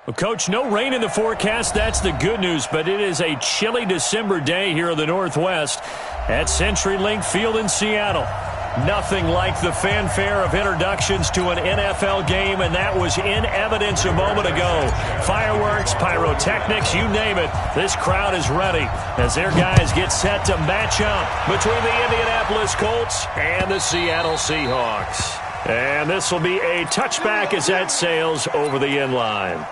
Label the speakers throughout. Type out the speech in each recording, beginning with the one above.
Speaker 1: Well, Coach, no rain in the forecast. That's the good news, but it is a chilly December day here in the Northwest at CenturyLink Field in Seattle. Nothing like the fanfare of introductions to an NFL game, and that was in evidence a moment ago. Fireworks, pyrotechnics, you name it. This crowd is ready as their guys get set to match up between the Indianapolis Colts and the Seattle Seahawks. And this will be a touchback as that sails over the end line.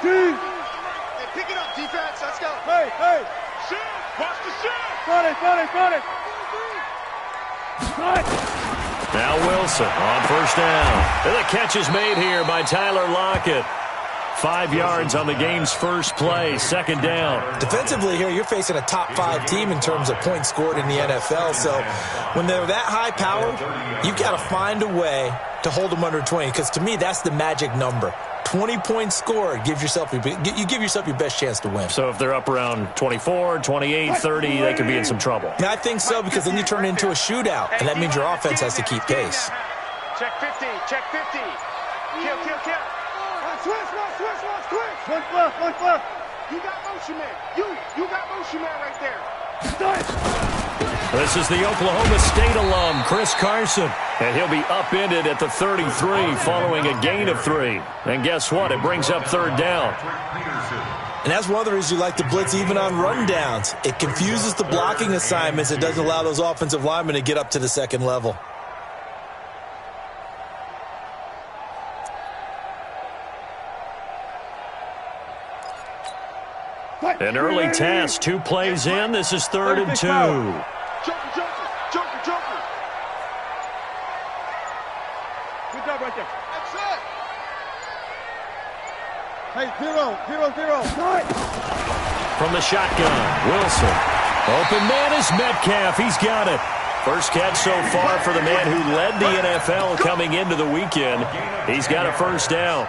Speaker 2: Hey, pick it up, defense. Let's go. Hey. Shift. Watch the shift. Got it.
Speaker 1: Now Wilson on first down. And the catch is made here by Tyler Lockett. 5 yards on the game's first play, second down.
Speaker 3: Defensively here, you're facing a top 5 team in terms of points scored in the NFL. So when they're that high powered, you've got to find a way to hold them under 20. Because to me, that's the magic number. 20 points scored, you give yourself your best chance to win.
Speaker 1: So if they're up around 24, 28, 30, they could be in some trouble.
Speaker 3: Yeah, I think so, because then you turn it into a shootout, and that means your offense has to keep pace.
Speaker 2: Check 50. Kill. Switch. One left. You got motion man. You got motion man right there.
Speaker 1: This is the Oklahoma State alum, Chris Carson. And he'll be upended at the 33 following a gain of 3. And guess what? It brings up third down.
Speaker 3: And that's one of the reasons you like to blitz even on rundowns. It confuses the blocking assignments. It doesn't allow those offensive linemen to get up to the second level.
Speaker 1: An early task, 2 plays in. This is 3rd and 2.
Speaker 2: Joker. Good job right there. That's it. Hey, zero.
Speaker 1: From the shotgun, Wilson. Open man is Metcalf. He's got it. First catch so far for the man who led the NFL coming into the weekend. He's got a first down.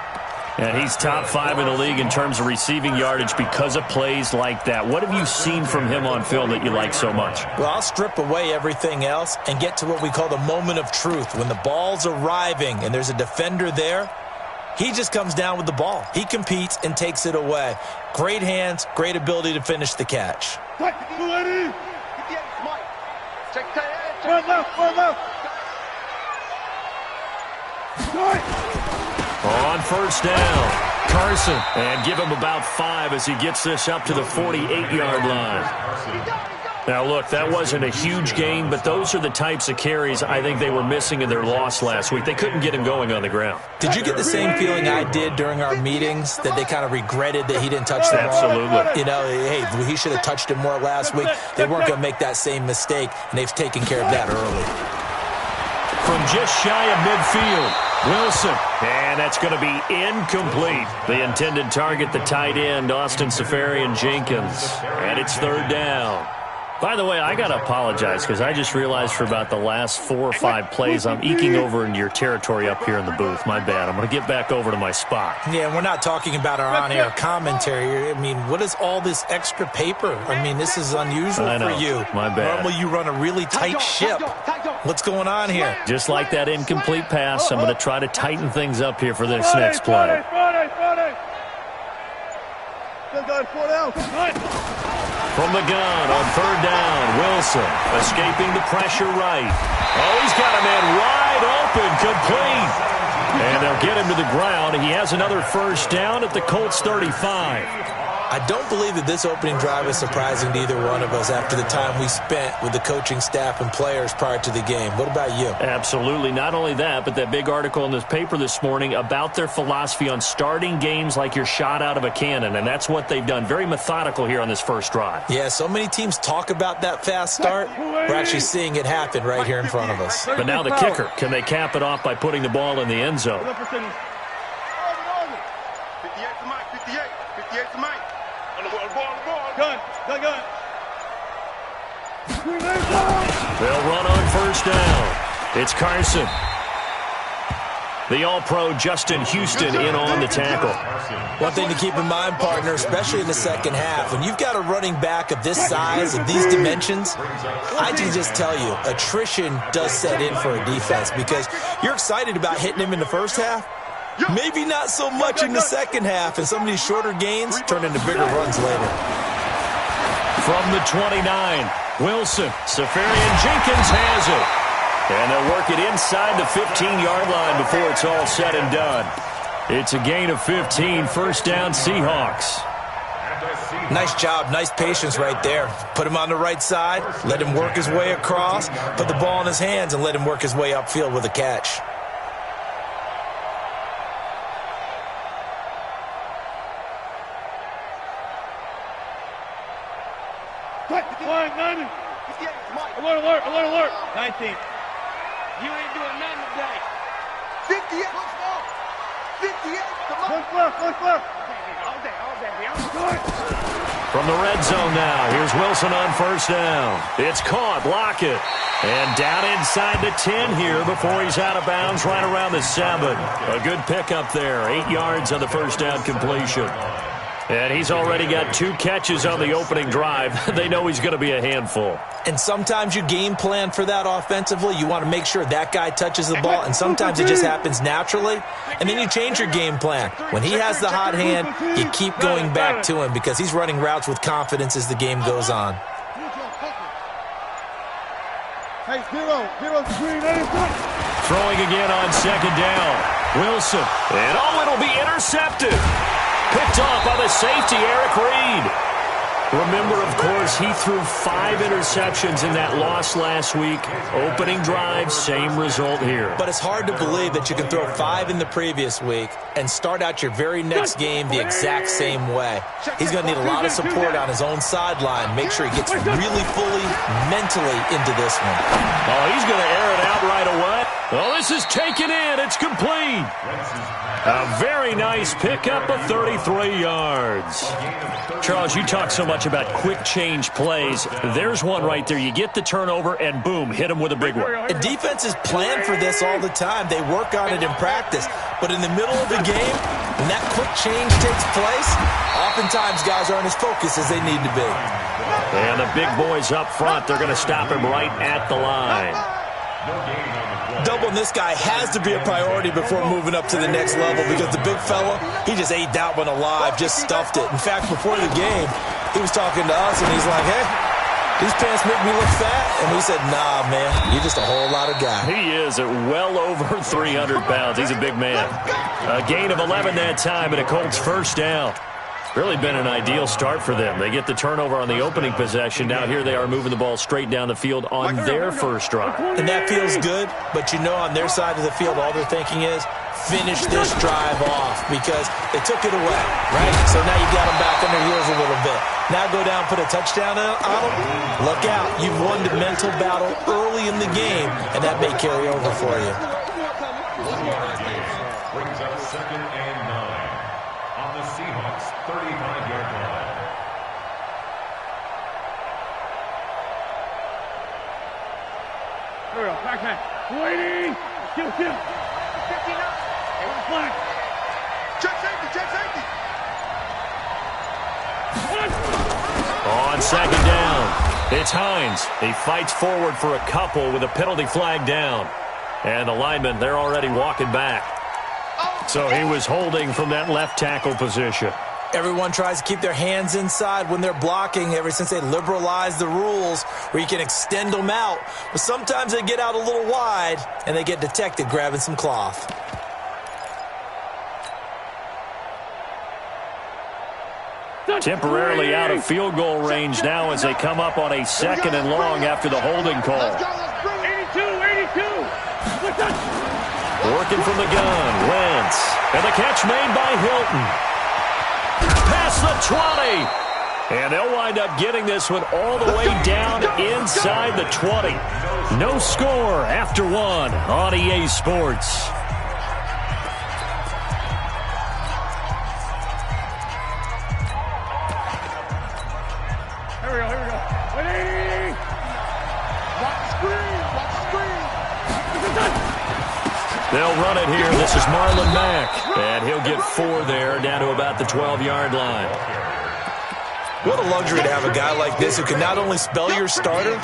Speaker 1: And he's top 5 in the league in terms of receiving yardage because of plays like that. What have you seen from him on film that you like so much?
Speaker 3: Well, I'll strip away everything else and get to what we call the moment of truth. When the ball's arriving and there's a defender there, he just comes down with the ball. He competes and takes it away. Great hands, great ability to finish the catch.
Speaker 2: One left.
Speaker 1: On first down, Carson. And give him about 5 as he gets this up to the 48-yard line. Now, look, that wasn't a huge gain, but those are the types of carries I think they were missing in their loss last week. They couldn't get him going on the ground.
Speaker 3: Did you get the same feeling I did during our meetings, that they kind of regretted that he didn't touch the ball?
Speaker 1: Absolutely.
Speaker 3: You know, hey, he should have touched it more last week. They weren't going to make that same mistake, and they've taken care of that early.
Speaker 1: From just shy of midfield, Wilson. And that's going to be incomplete. The intended target, the tight end, Austin Seferian-Jenkins. And it's 3rd down. By the way, I got to apologize because I just realized for about the last 4 or 5 plays, I'm eking over into your territory up here in the booth. My bad. I'm going to get back over to my spot.
Speaker 3: Yeah, we're not talking about our on-air commentary. I mean, what is all this extra paper? I mean, this is unusual for you.
Speaker 1: My bad.
Speaker 3: Normally you run a really tight ship. What's going on here?
Speaker 1: Just like that incomplete pass, I'm going to try to tighten things up here for this next play. From the gun on 3rd down, Wilson escaping the pressure right. Oh, he's got a man wide open, complete. And they'll get him to the ground. He has another first down at the Colts 35.
Speaker 3: I don't believe that this opening drive is surprising to either one of us after the time we spent with the coaching staff and players prior to the game. What about you?
Speaker 1: Absolutely. Not only that, but that big article in this paper this morning about their philosophy on starting games like you're shot out of a cannon, and that's what they've done. Very methodical here on this first drive.
Speaker 3: Yeah, so many teams talk about that fast start. We're actually seeing it happen right here in front of us.
Speaker 1: But now the kicker, can they cap it off by putting the ball in the end zone?
Speaker 2: 58 to Mike, 58 to Mike. Gun.
Speaker 1: They'll run on first down. It's Carson. The All-Pro Justin Houston in on the tackle.
Speaker 3: One thing to keep in mind, partner, especially in the second half, when you've got a running back of this size, of these dimensions, I can just tell you, attrition does set in for a defense because you're excited about hitting him in the first half. Maybe not so much in the second half, and some of these shorter gains turn into bigger runs later.
Speaker 1: From the 29, Wilson. Safarian Jenkins has it. And they'll work it inside the 15-yard line before it's all said and done. It's a gain of 15, first down Seahawks.
Speaker 3: Nice job, nice patience right there. Put him on the right side, let him work his way across, put the ball in his hands, and let him work his way upfield with a catch.
Speaker 2: Alert, alert, alert, alert. 19. You ain't doing nothing today. 58. 58. Come on. Look. All day.
Speaker 1: From the red zone now, here's Wilson on first down. It's caught, Lockett. And down inside the 10 here before he's out of bounds, right around the 7. A good pickup there, 8 yards on the first down completion. And he's already got 2 catches on the opening drive. They know he's going to be a handful.
Speaker 3: And sometimes you game plan for that offensively. You want to make sure that guy touches the ball, and sometimes it just happens naturally. And then you change your game plan. When he has the hot hand, you keep going back to him because he's running routes with confidence as the game goes on.
Speaker 2: Hey, zero, green,
Speaker 1: Throwing again on second down. Wilson. And it'll be intercepted. Picked off by the safety, Eric Reed. Remember, of course, he threw 5 interceptions in that loss last week. Opening drive, same result here.
Speaker 3: But it's hard to believe that you can throw 5 in the previous week and start out your very next game the exact same way. He's going to need a lot of support on his own sideline. Make sure he gets really fully mentally into this one.
Speaker 1: Oh, he's going to air it out right away. Oh, this is taken in. It's complete. A very nice pickup of 33 yards. Charles, you talk so much about quick change plays. There's one right there. You get the turnover, and boom, hit him with a big one.
Speaker 3: And defenses plan for this all the time. They work on it in practice. But in the middle of the game, when that quick change takes place, oftentimes guys aren't as focused as they need to be.
Speaker 1: And the big boys up front, they're going to stop him right at the line.
Speaker 3: Doubling this guy has to be a priority before moving up to the next level because the big fella, he just ate that one alive, just stuffed it. In fact, before the game, he was talking to us, and he's like, hey, these pants make me look fat. And we said, nah, man, you're just a whole lot of guy.
Speaker 1: He is at well over 300 pounds. He's a big man. A gain of 11 that time, and a Colts first down. Really been an ideal start for them. They get the turnover on the opening possession. Now here they are moving the ball straight down the field on their first drive.
Speaker 3: And that feels good, but you know on their side of the field all they're thinking is finish this drive off because they took it away, right? So now you got them back on their heels a little bit. Now go down, put a touchdown on them. Look out. You've won the mental battle early in the game, and that may carry over for you.
Speaker 4: Brings up 2nd and 9 on the Seahawks 35-yard line.
Speaker 2: Here we go, backhand. Waiting. Kill. 59. Hey, what's flag? Check safety.
Speaker 1: On second down, it's Hines. He fights forward for a couple with a penalty flag down. And the linemen, they're already walking back. So he was holding from that left tackle position.
Speaker 3: Everyone tries to keep their hands inside when they're blocking ever since they liberalized the rules where you can extend them out. But sometimes they get out a little wide and they get detected grabbing some cloth.
Speaker 1: Temporarily out of field goal range now as they come up on a 2nd and long after the holding call.
Speaker 2: 82.
Speaker 1: Working from the gun, Wentz. And the catch made by Hilton. Past the 20. And they'll wind up getting this one all the way down inside the 20. No score after 1 on EA Sports.
Speaker 2: Here we go. 180. Watch the screen.
Speaker 1: They'll run it here. This is Marlon Mack. And he'll get 4 there, down to about the 12-yard line.
Speaker 3: What a luxury to have a guy like this who can not only spell your starter,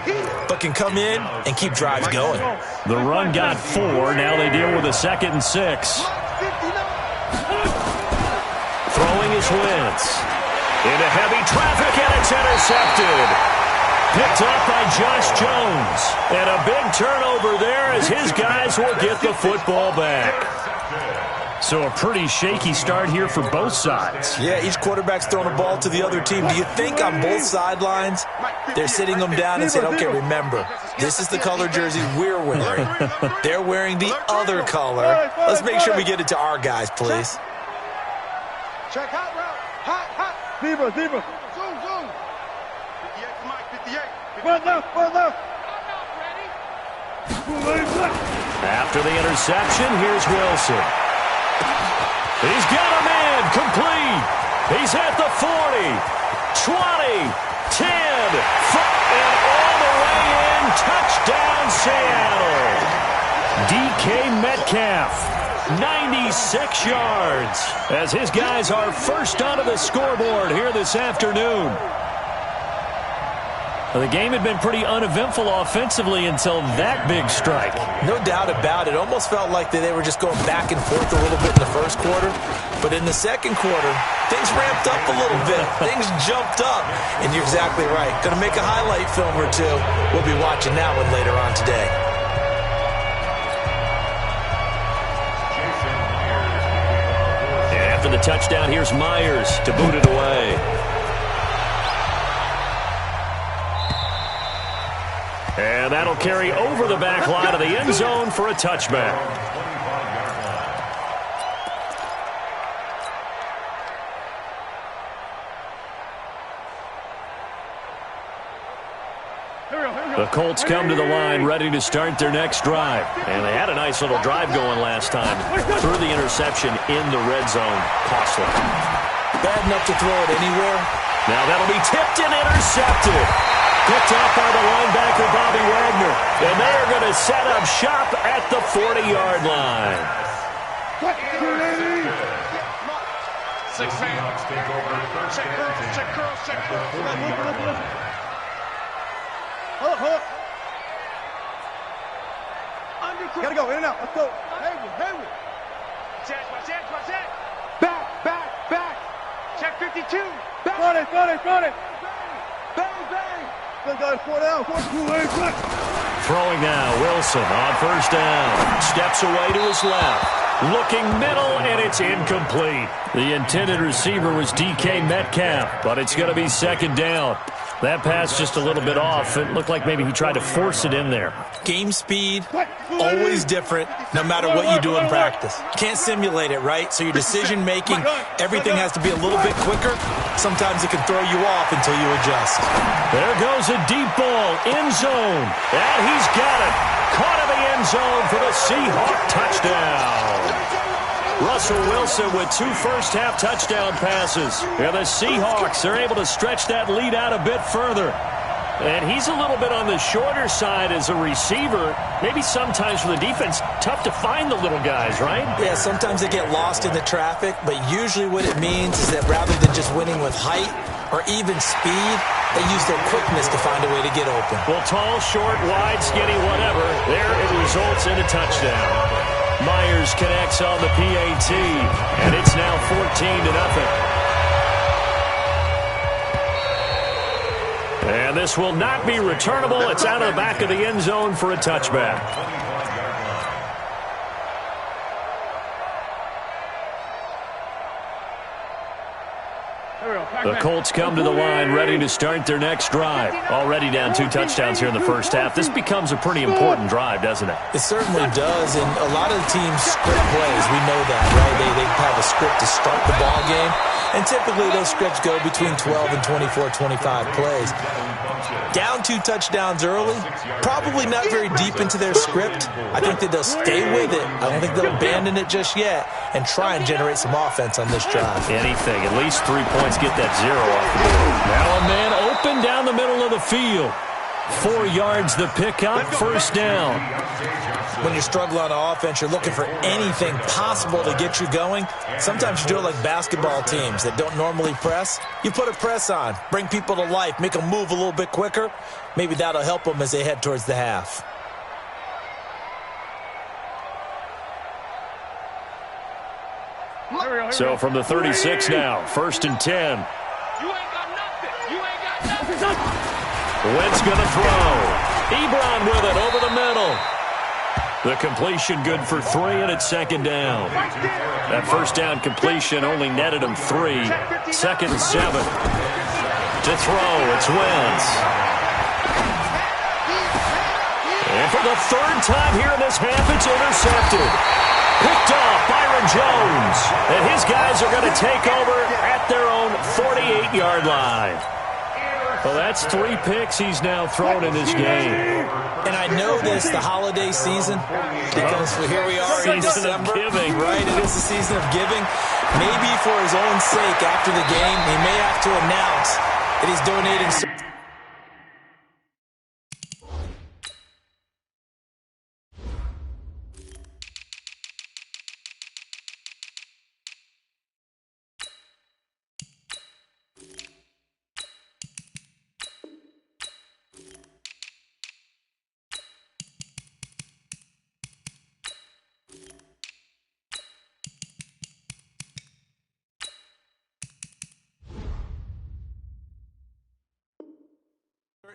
Speaker 3: but can come in and keep drives going.
Speaker 1: The run got 4. Now they deal with a 2nd and 6. Throwing is Wentz. Into heavy traffic, and it's intercepted. Picked up by Josh Jones. And a big turnover there as his guys will get the football back. So a pretty shaky start here for both sides.
Speaker 3: Yeah, each quarterback's throwing a ball to the other team. Do you think on both sidelines they're sitting them down and saying, okay, remember, this is the color jersey we're wearing. They're wearing the other color. Let's make sure we get it to our guys, please.
Speaker 2: Check hot route. Hot. Zebra. Zoom. 58 to Mike, 58. One left.
Speaker 1: After the interception, here's Wilson. He's got him in, complete. He's at the 40, 20, 10, and all the way in. Touchdown, Seattle. DK Metcalf, 96 yards, as his guys are first onto the scoreboard here this afternoon. The game had been pretty uneventful offensively until that big strike.
Speaker 3: No doubt about it. Almost felt like they were just going back and forth a little bit in the first quarter. But in the second quarter, things ramped up a little bit. Things jumped up. And you're exactly right. Going to make a highlight film or two. We'll be watching that one later on today.
Speaker 1: And after the touchdown, here's Myers to boot it away. And that'll carry over the back line of the end zone for a touchback. The Colts come to the line ready to start their next drive. And they had a nice little drive going last time. Threw the interception in the red zone. Costly.
Speaker 3: Bad enough to throw it anywhere.
Speaker 1: Now that'll be tipped and intercepted. Picked up by the linebacker, Bobby Wagner. And they are going to set up shop at the 40-yard line.
Speaker 4: 6 man.
Speaker 2: Check curls. Hold. Gotta go, in and out. Let's go. Hayward. Back. Check 52. Front it. Bang. Let's go, 4 down. 4-2.
Speaker 1: Throwing now, Wilson on first down. Steps away to his left. Looking middle, and it's incomplete. The intended receiver was DK Metcalf, but it's going to be second down. That pass just a little bit off. It looked like maybe he tried to force it in there.
Speaker 3: Game speed, always different, no matter what you do in practice. You can't simulate it, right? So your decision-making, everything has to be a little bit quicker. Sometimes it can throw you off until you adjust.
Speaker 1: There goes a deep ball, end zone. And he's got it. Caught in the end zone for the Seahawk touchdown. Russell Wilson with 2 first-half touchdown passes. And the Seahawks are able to stretch that lead out a bit further. And he's a little bit on the shorter side as a receiver. Maybe sometimes for the defense, tough to find the little guys, right?
Speaker 3: Yeah, sometimes they get lost in the traffic, but usually what it means is that rather than just winning with height or even speed, they use their quickness to find a way to get open.
Speaker 1: Well, tall, short, wide, skinny, whatever, there it results in a touchdown. Myers connects on the PAT, and it's now 14-0. And this will not be returnable. It's out of the back of the end zone for a touchback. The Colts come to the line ready to start their next drive. Already down 2 touchdowns here in the first half. This becomes a pretty important drive, doesn't it?
Speaker 3: It certainly does, and a lot of the teams script plays. We know that, right? They have a script to start the ball game, and typically those scripts go between 12 and 24, 25 plays. Down 2 touchdowns early, probably not very deep into their script. I think that they'll stay with it. I don't think they'll abandon it just yet and try and generate some offense on this drive.
Speaker 1: Anything, at least 3 points, get that 0 off the board. Now a man open down the middle of the field. 4 yards the pickup, first down.
Speaker 3: When you're struggling on offense, you're looking for anything possible to get you going. Sometimes you do it like basketball teams that don't normally press. You put a press on, bring people to life, make them move a little bit quicker. Maybe that'll help them as they head towards the half.
Speaker 1: So from the 36 now, first and 10.
Speaker 2: You ain't got nothing. You ain't got nothing.
Speaker 1: Wentz going to throw. Ebron with it over the middle. The completion good for 3, and it's second down. That first down completion only netted him 3. Second and 7. To throw, it's Wentz. And for the 3rd time here in this half, it's intercepted. Picked off Byron Jones. And his guys are going to take over at their own 48-yard line. Well, that's 3 picks he's now thrown in this game.
Speaker 3: And I know this, the holiday season, because here we are in December.
Speaker 1: Giving.
Speaker 3: Right, it is the season of giving. Maybe for his own sake after the game, he may have to announce that he's donating.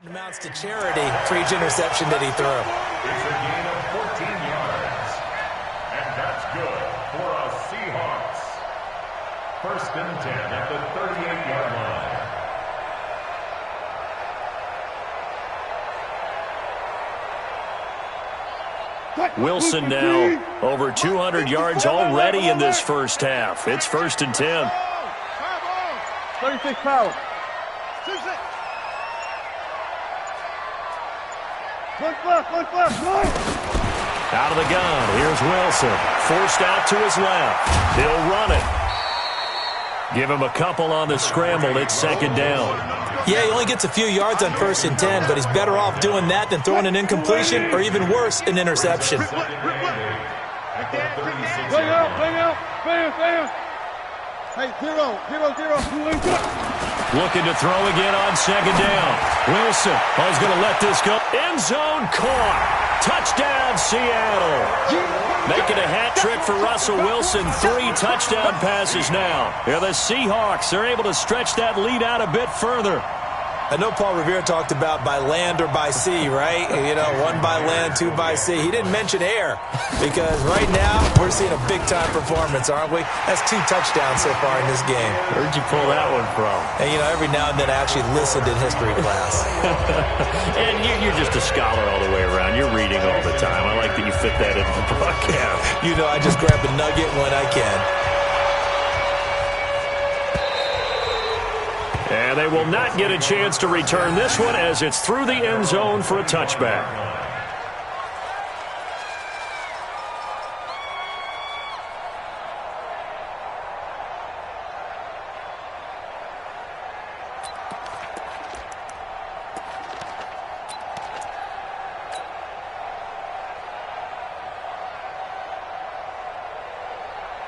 Speaker 3: Amounts to charity for each interception that he threw.
Speaker 4: It's a gain of 14 yards. And that's good for a Seahawks. First and 10 at the 38-yard line.
Speaker 1: Wilson now over 200 yards already in this first half. It's first and 10.
Speaker 2: 36 power.
Speaker 1: Out of the gun. Here's Wilson. Forced out to his left. He'll run it. Give him a couple on the scramble. It's second down.
Speaker 3: Yeah, he only gets a few yards on first and 10, but he's better off doing that than throwing an incompletion or even worse, an interception.
Speaker 2: Bring out. Bam. Hey, 0.
Speaker 1: Looking to throw again on second down. Wilson is going to let this go. End zone caught. Touchdown, Seattle. Making a hat trick for Russell Wilson. 3 touchdown passes now. Yeah, the Seahawks are able to stretch that lead out a bit further.
Speaker 3: I know Paul Revere talked about by land or by sea, right? You know, 1 by land, 2 by sea. He didn't mention air because right now we're seeing a big-time performance, aren't we? That's 2 touchdowns so far in this game.
Speaker 1: Where'd you pull that one from?
Speaker 3: And, you know, every now and then I actually listened in history class.
Speaker 1: And you're just a scholar all the way around. You're reading all the time. I like that you fit that into the broadcast.
Speaker 3: You know, I just grab a nugget when I can.
Speaker 1: And they will not get a chance to return this one as it's through the end zone for a touchback.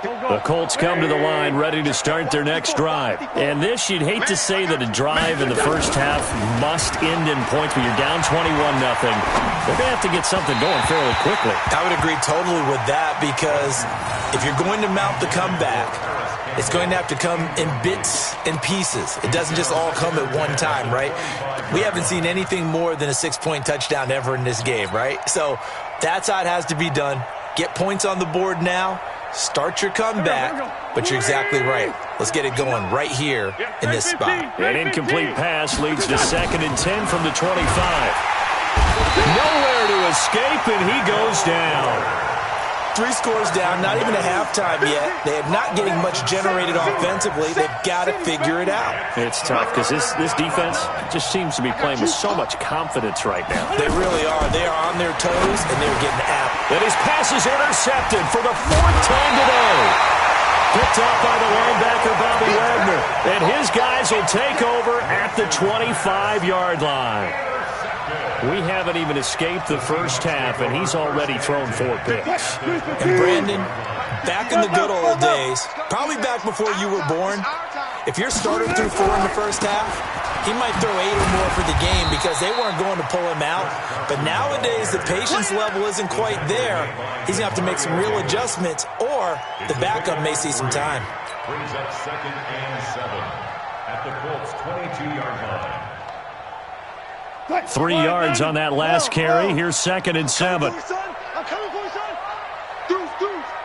Speaker 1: The Colts come to the line ready to start their next drive. And this, you'd hate to say that a drive in the first half must end in points, but you're down 21-0. They're going to have to get something going fairly quickly.
Speaker 3: I would agree totally with that because if you're going to mount the comeback, it's going to have to come in bits and pieces. It doesn't just all come at one time, right? We haven't seen anything more than a 6-point touchdown ever in this game, right? So that's how it has to be done. Get points on the board now. Start your comeback, but you're exactly right. Let's get it going right here in this spot.
Speaker 1: An incomplete pass leads to second and 10 from the 25. Nowhere to escape, and he goes down.
Speaker 3: 3 scores down, not even a halftime yet. They are not getting much generated offensively. They've got to figure it out.
Speaker 1: It's tough because this defense just seems to be playing with so much confidence right now.
Speaker 3: They really are. They are on their toes, and they're getting after.
Speaker 1: And his pass is intercepted for the 4th time today. Picked off by the linebacker, Bobby Wagner. And his guys will take over at the 25-yard line. We haven't even escaped the first half, and he's already thrown 4 picks.
Speaker 3: And Brandon, back in the good old days, probably back before you were born, if your starter threw 4 in the first half, he might throw 8 or more for the game because they weren't going to pull him out. But nowadays, the patience level isn't quite there. He's going to have to make some real adjustments, or the backup may see some time.
Speaker 4: Brings up 2nd and 7 at the Colts' 22-yard line.
Speaker 1: 3 yards on that last carry. Here's 2nd and 7.
Speaker 2: I'm coming for you, son. Deuce.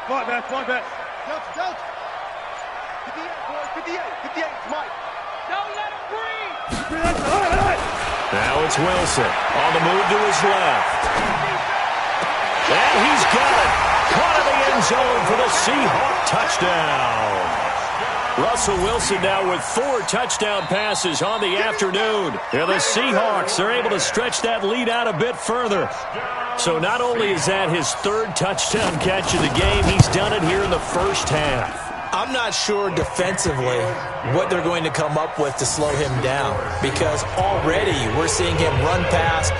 Speaker 2: Come on, back. Delta. 58, boy. 58. Mike. Don't let him breathe.
Speaker 1: Now it's Wilson on the move to his left. And he's got it. Caught in the end zone for the Seahawk touchdown. Russell Wilson now with 4 touchdown passes on the afternoon. Yeah, the Seahawks are able to stretch that lead out a bit further. So not only is that his 3rd touchdown catch of the game, he's done it here in the first half.
Speaker 3: I'm not sure defensively what they're going to come up with to slow him down, because already we're seeing him run past,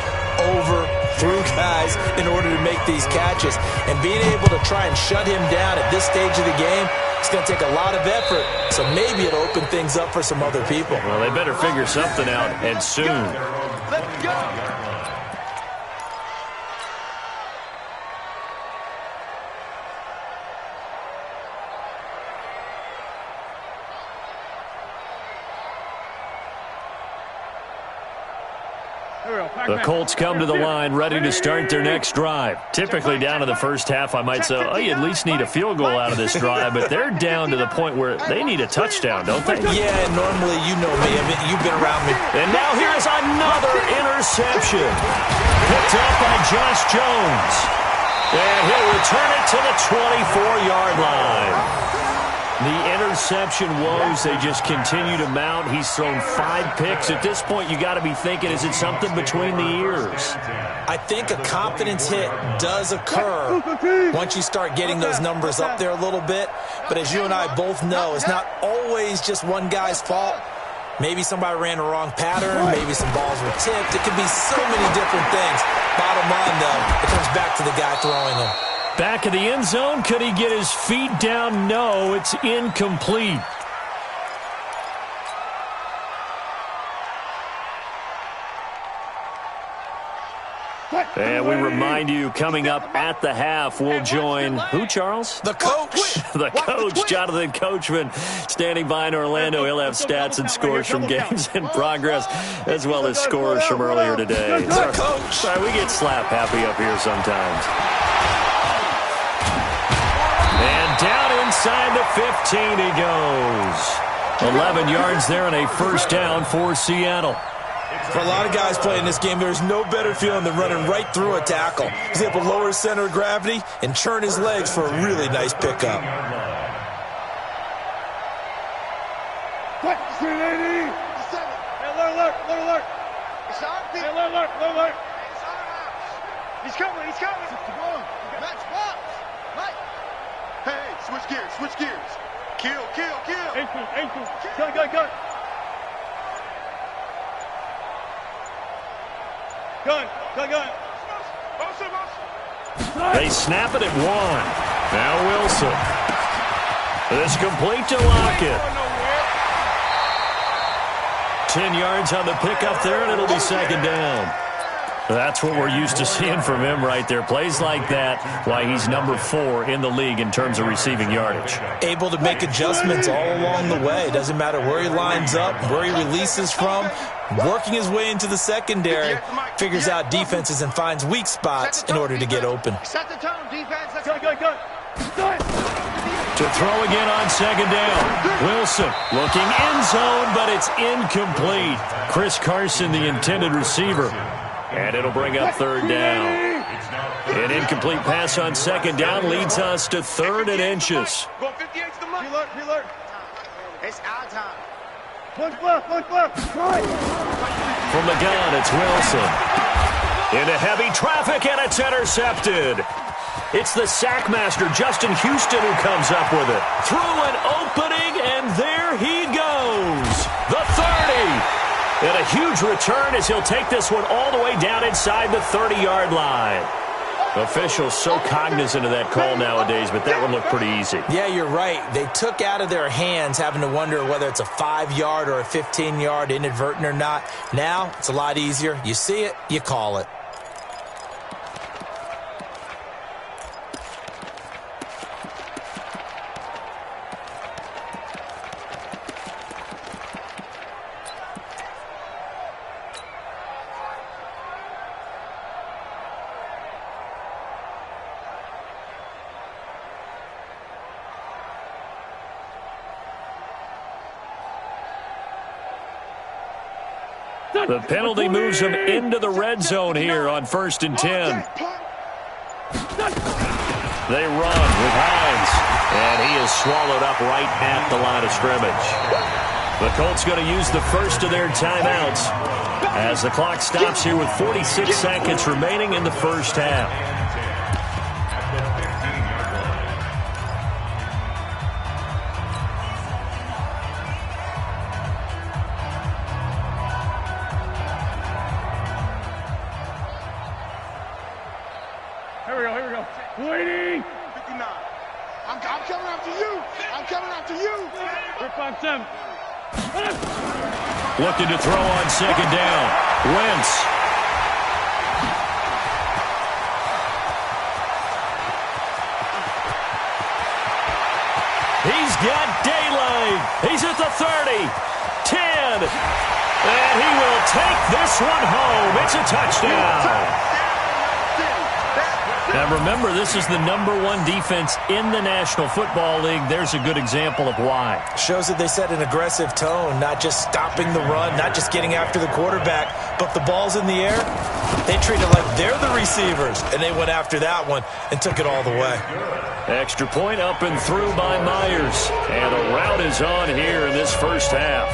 Speaker 3: over, through guys in order to make these catches. And being able to try and shut him down at this stage of the game, it's going to take a lot of effort. So maybe it'll open things up for some other people.
Speaker 1: Well, they better figure something out, and soon.
Speaker 2: Let's go.
Speaker 1: The Colts come to the line ready to start their next drive. Typically down to the first half, I might say, oh, you at least need a field goal out of this drive, but they're down to the point where they need a touchdown, don't they?
Speaker 3: Yeah, normally, you know me. I mean, you've been around me.
Speaker 1: And now here's another interception. Picked up by Josh Jones. And he'll return it to the 24-yard line. The interception woes, they just continue to mount. He's thrown 5 picks. At this point, you got to be thinking, is it something between the ears?
Speaker 3: I think a confidence hit does occur once you start getting those numbers up there a little bit. But as you and I both know, it's not always just one guy's fault. Maybe somebody ran the wrong pattern. Maybe some balls were tipped. It could be so many different things. Bottom line, though, it comes back to the guy throwing them.
Speaker 1: Back of the end zone. Could he get his feet down? No, it's incomplete. And we remind you, coming up at the half, we'll join who, Charles?
Speaker 3: The coach.
Speaker 1: The coach, Jonathan Coachman, standing by in Orlando. He'll have stats and scores from games in progress, as well as scores from earlier today.
Speaker 3: The coach.
Speaker 1: Sorry, we get slap happy up here sometimes. And down inside the 15 he goes. 11 yards there and a first down for Seattle.
Speaker 3: For a lot of guys playing this game, there's no better feeling than running right through a tackle. He's able to lower his center of gravity and churn his legs for a really nice pickup.
Speaker 2: Alert. He's coming. Match box. Mike. Hey, switch gears. Kill. Gun. Gun.
Speaker 1: They snap it at 1. Now Wilson. It's complete to Lockett. 10 yards on the pickup there, and it'll be second down. That's what we're used to seeing from him right there. Plays like that, why he's number 4 in the league in terms of receiving yardage.
Speaker 3: Able to make adjustments all along the way. Doesn't matter where he lines up, where he releases from. Working his way into the secondary, figures out defenses and finds weak spots in order to get open.
Speaker 2: Set the tone, defense. Let's go.
Speaker 1: To throw again on second down. Wilson looking end zone, but it's incomplete. Chris Carson, the intended receiver. And it'll bring up third down. An incomplete pass on second down leads us to 3rd and inches.
Speaker 2: Go 58's the money. Alert. It's our time. Punch left.
Speaker 1: From the gun, it's Wilson. Into heavy traffic, and it's intercepted. It's the sackmaster, Justin Houston, who comes up with it. Through an opening, and there he goes. The 30. And a huge return as he'll take this one all the way down inside the 30-yard line. Officials so cognizant of that call nowadays, but that one looked pretty easy.
Speaker 3: Yeah, you're right. They took out of their hands having to wonder whether it's a 5-yard or a 15-yard inadvertent or not. Now, it's a lot easier. You see it, you call it.
Speaker 1: The penalty moves him into the red zone here on 1st and 10. They run with Hines, and he is swallowed up right at the line of scrimmage. The Colts going to use the first of their timeouts as the clock stops here with 46 seconds remaining in the first half.
Speaker 2: Here we go. Waiting. 59. I'm coming after you. I'm coming after you. We're 5-7.
Speaker 1: Looking to throw on 2nd down. Wentz. He's got daylight. He's at the 30. 10. And he will take this one home. It's a touchdown. Now remember, this is the #1 defense in the National Football League. There's a good example of why.
Speaker 3: Shows that they set an aggressive tone, not just stopping the run, not just getting after the quarterback, but the ball's in the air. They treat it like they're the receivers, and they went after that one and took it all the way.
Speaker 1: Extra point up and through by Myers. And a rout is on here in this first half.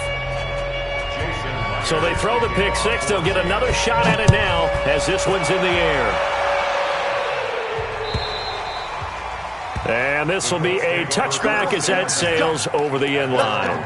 Speaker 1: So they throw the pick six. They'll get another shot at it now as this one's in the air. And this will be a touchback as that sails over the end line.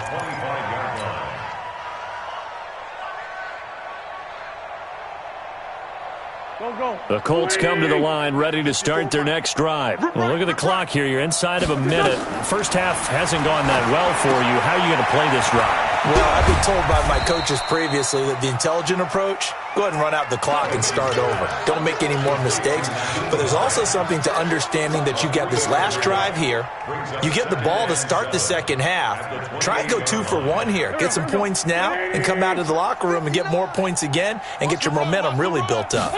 Speaker 1: The Colts come to the line ready to start their next drive. Well, look at the clock here. You're inside of a minute. First half hasn't gone that well for you. How are you going to play this drive?
Speaker 3: Well, I've been told by my coaches previously that the intelligent approach, go ahead and run out the clock and start over. Don't make any more mistakes. But there's also something to understanding that you get this last drive here. You get the ball to start the second half. Try and go 2 for 1 here. Get some points now and come out of the locker room and get more points again and get your momentum really built up.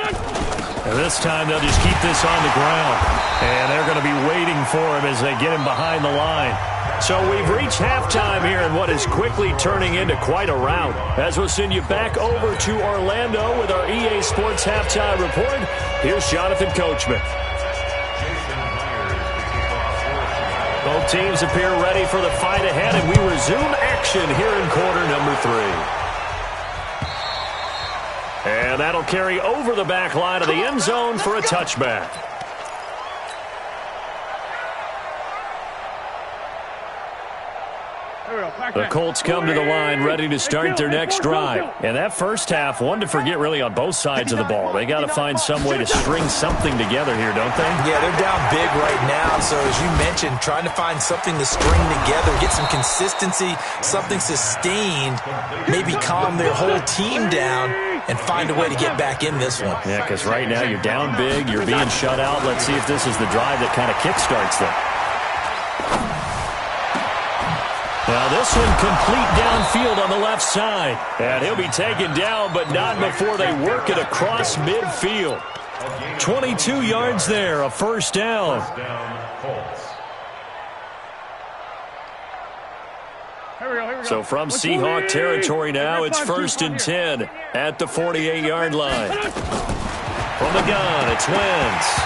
Speaker 1: And this time they'll just keep this on the ground. And they're going to be waiting for him as they get him behind the line. So we've reached halftime here in what is quickly turning into quite a rout. As we'll send you back over to Orlando with our EA Sports Halftime Report, here's Jonathan Coachman. Both teams appear ready for the fight ahead, and we resume action here in quarter number 3. And that'll carry over the back line of the end zone for a touchback. The Colts come to the line ready to start their next drive. And that first half, one to forget really on both sides of the ball. They got to find some way to string something together here, don't they?
Speaker 3: Yeah, they're down big right now. So as you mentioned, trying to find something to string together, get some consistency, something sustained, maybe calm their whole team down and find a way to get back in this one.
Speaker 1: Yeah, because right now you're down big, you're being shut out. Let's see if this is the drive that kind of kickstarts them. Now this one complete downfield on the left side. And he'll be taken down, but not before they work it across midfield. 22 yards there, a first down. So from Seahawk territory now, it's 1st and 10 at the 48-yard line. From the gun, it's Wentz.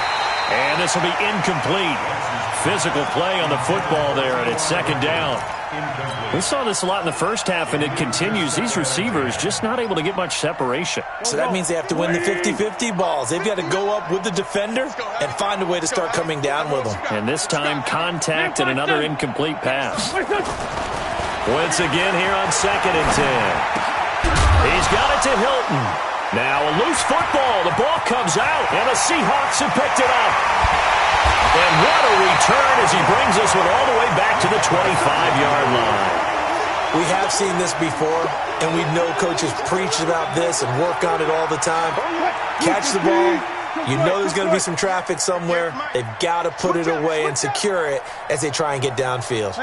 Speaker 1: And this will be incomplete. Physical play on the football there, and it's 2nd down. We saw this a lot in the first half, and it continues. These receivers just not able to get much separation.
Speaker 3: So that means they have to win the 50-50 balls. They've got to go up with the defender and find a way to start coming down with them.
Speaker 1: And this time, contact and another incomplete pass. Once again here on 2nd and 10. He's to Hilton. Now a loose football. The ball comes out, and the Seahawks have picked it up. And what a return as he brings this one all the way back to the 25-yard line.
Speaker 3: We have seen this before, and we know coaches preach about this and work on it all the time. Catch the ball. You know there's going to be some traffic somewhere. They've got to put it away and secure it as they try and get downfield.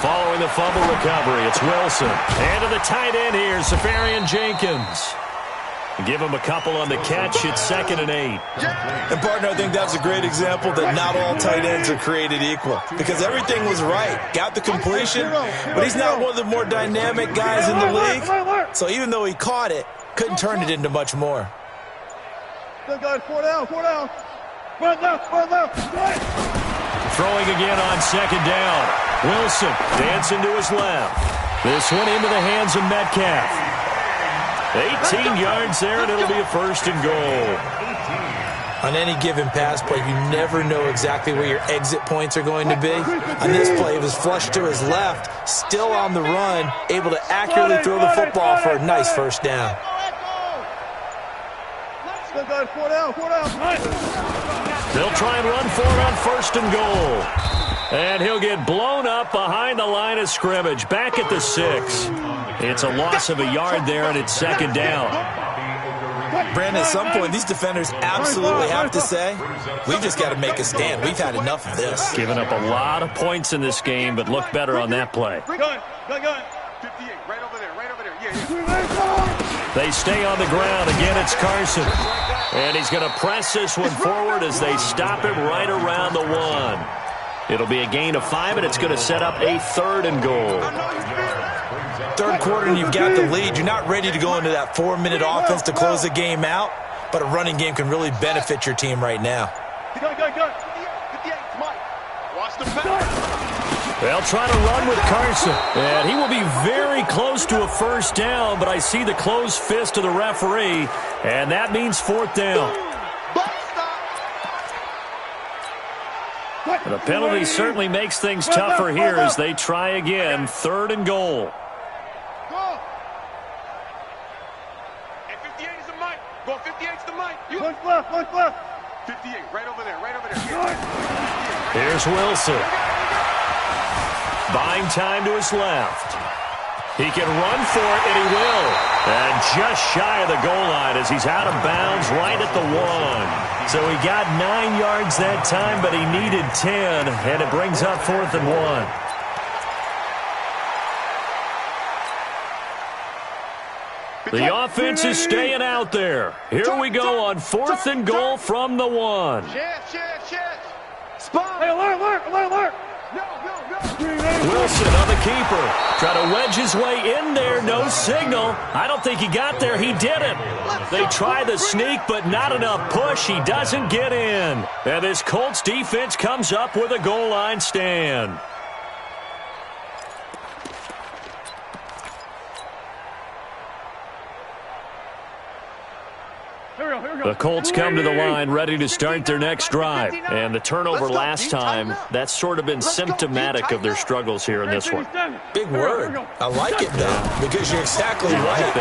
Speaker 1: Following the fumble recovery, it's Wilson. And to the tight end here, Safarian Jenkins. Give him a couple on the catch. It's 2nd and 8.
Speaker 3: And, partner, I think that's a great example that not all tight ends are created equal. Because everything was right. Got the completion, but he's not one of the more dynamic guys in the league. So even though he caught it, couldn't turn it into much more.
Speaker 2: Good guys, 4 down, 4 down. Run left, right.
Speaker 1: Throwing again on 2nd down. Wilson dancing to his left. This one into the hands of Metcalf. 18 yards there, and it'll be a 1st and goal.
Speaker 3: On any given pass play, you never know exactly where your exit points are going to be. On this play, it was flushed to his left, still on the run, able to accurately throw the football for a nice 1st down.
Speaker 1: They'll try and run for it on 1st and goal. And he'll get blown up behind the line of scrimmage, back at the 6. It's a loss of a yard there, and it's 2nd down.
Speaker 3: Brandon, at some point, these defenders absolutely have to say, we've just got to make a stand. We've had enough of this.
Speaker 1: Giving up a lot of points in this game, but look better on that play.
Speaker 2: Gun. 58, right over there. Yeah.
Speaker 1: They stay on the ground. Again, it's Carson. And he's going to press this one forward as they stop him right around the 1. It'll be a gain of 5, and it's going to set up a 3rd and goal.
Speaker 3: 3rd quarter, and you've got the lead. You're not ready to go into that 4-minute offense to close the game out, but a running game can really benefit your team right now.
Speaker 2: Gun. 58, Mike. Watch the pass.
Speaker 1: They'll try to run with Carson, and he will be very close to a 1st down, but I see the closed fist of the referee, and that means 4th down. And a penalty certainly makes things tougher here as they try again. 3rd and goal.
Speaker 2: And 58 is the mic. Go 58 is the mic. Look left. 58, right over there.
Speaker 1: Here's Wilson. Buying time to his left. He can run for it, and he will. And just shy of the goal line as he's out of bounds right at the 1. So he got 9 yards that time, but he needed 10, and it brings up 4th and 1. The offense is staying out there. Here we go on 4th and goal from the 1.
Speaker 2: Spot. Hey, alert. No.
Speaker 1: Wilson on the keeper. Try to wedge his way in there. No signal. I don't think he got there. He didn't. They try the sneak, but not enough push. He doesn't get in. And this Colts defense comes up with a goal line stand. The Colts come to the line ready to start their next drive. And the turnover last time, that's sort of been symptomatic of their struggles here in this one.
Speaker 3: Big word. I like it, though, because you're exactly right.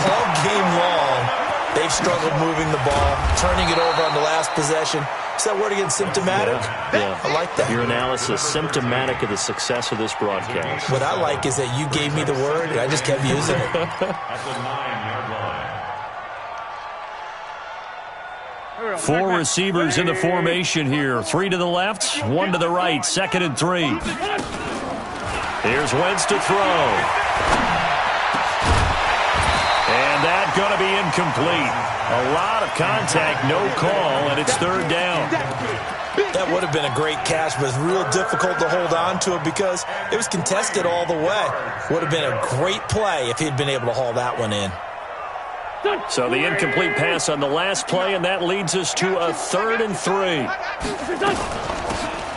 Speaker 3: All game long, they've struggled moving the ball, turning it over on the last possession. Is that word again, symptomatic?
Speaker 1: Yeah.
Speaker 3: I like that.
Speaker 1: Your analysis, symptomatic of the success of this broadcast.
Speaker 3: What I like is that you gave me the word, and I just kept using it.
Speaker 4: At the 9-yard line.
Speaker 1: 4 receivers in the formation here. 3 to the left, 1 to the right. 2nd and 3. Here's Wentz to throw. And that's going to be incomplete. A lot of contact, no call, and it's 3rd down.
Speaker 3: That would have been a great catch, but it's real difficult to hold on to it because it was contested all the way. Would have been a great play if he'd been able to haul that one in.
Speaker 1: So the incomplete pass on the last play, and that leads us to a 3rd and 3.